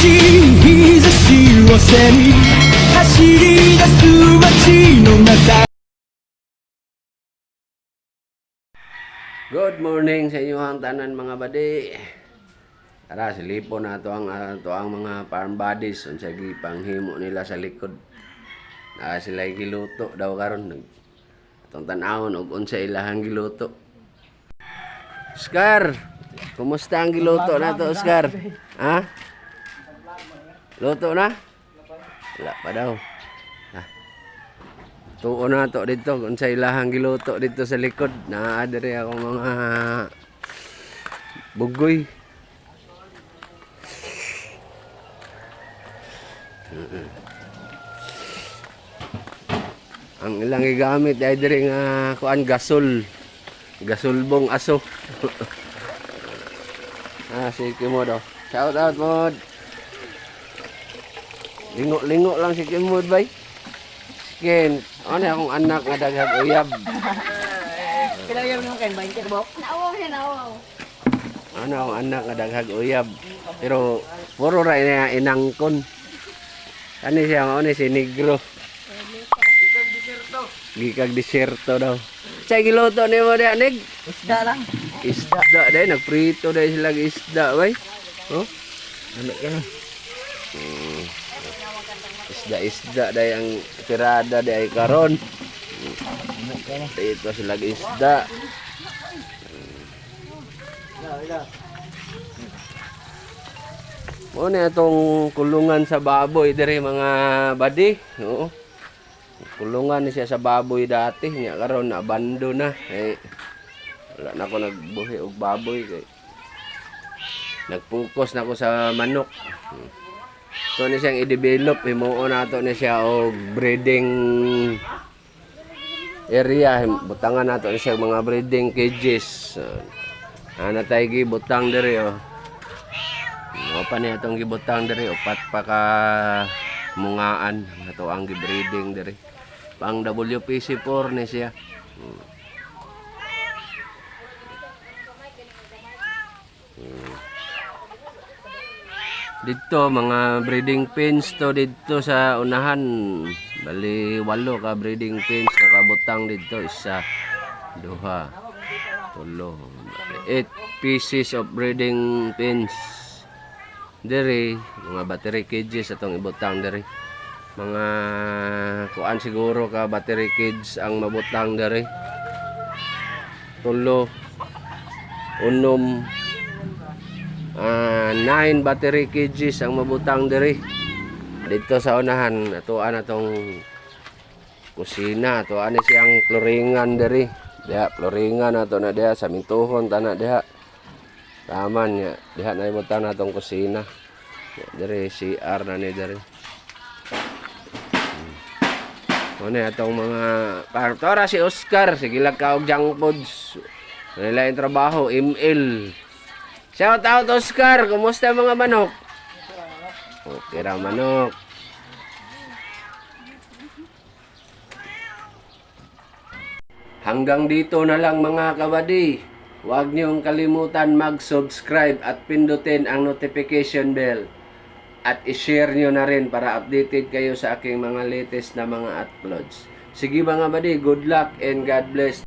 日差しを背に走り出す街の中。 Good morning sa inyo ang tanan mga badi. Tara, silipon na to ang mga farm buddies unsa gipanghimo nila sa likod. Sila giluto daw karon. Atong tan-awon og unsa ilahang giluto. Oscar, kumusta ang giluto nato, Oscar? Ha? Luto na? Wala pa daw. Tuon na to dito kung sa ilahang giluto dito sa likod. Naadiri akong mga bugoy. Ang ilang gigamit ay diri nga kuan gasol. Gasolbong aso. Si Kimod. Shout out Mod. Lingo-lingo lang si Kimod bay. Ken, ano akong anak nga daghag uyab. Kailangan mo kayo, 20 bok? Naawaw siya, naawaw. Ano akong anak nga daghag uyab. Pero puro ra niya inangkon. Ano siya, ano si Negro. Gikag disyerto daw. Sa giluto ni mo diha, Neg? Isda lang. Isda dahil, nagprito dahil sila isda, bay. Oh? Ano ka na? Isda dahil ang tirada dahil karon. Ito sila isda. Muna itong kulungan sa baboy diri mga badi. Oo. Kulungan ni siya sa baboy dati. Nya karon abando na. Wala na ako nagbuhi og baboy kay nagfocus na ako sa manok. Ito ni siyang i-develop, himuo na ito ni siya og breeding area. Butangan na ito ni siya mga breeding cages. Tayo gibutang diri oh. Mga pa niya itong gibutang diri, upat pa ka mungaan. Ito ang gibreeding diri. Pang WPC4 ni siya. Dito mga breeding pens to dito sa unahan. Bali 8 ka breeding pens nakabutang dito, isa, duha, tulo, 8 pieces of breeding pens. Diri mga battery cages atong ibutang diri. Mga kuan siguro ka battery cages ang mabutang diri. Tulo, unom, 9 battery cages ang mabutang diri dito sa unahan. Atuan atong kusina, atuan ni siyang floringan diri. Diha floringan ato na diha sa mintuhon tana diha. Taman nya diha na ibutang natong kusina. Diri CR na ni diri. Ano atong mga partora si Oscar, sige lang ka og junk foods. Wala yung trabaho, ML. Shout out Oscar, kumusta mga manok? Okay ra manok. Hanggang dito na lang mga kabady. Huwag niyong kalimutan mag-subscribe at pindutin ang notification bell. At i-share nyo na rin para updated kayo sa aking mga latest na mga uploads. Sige mga kabady, good luck and God bless.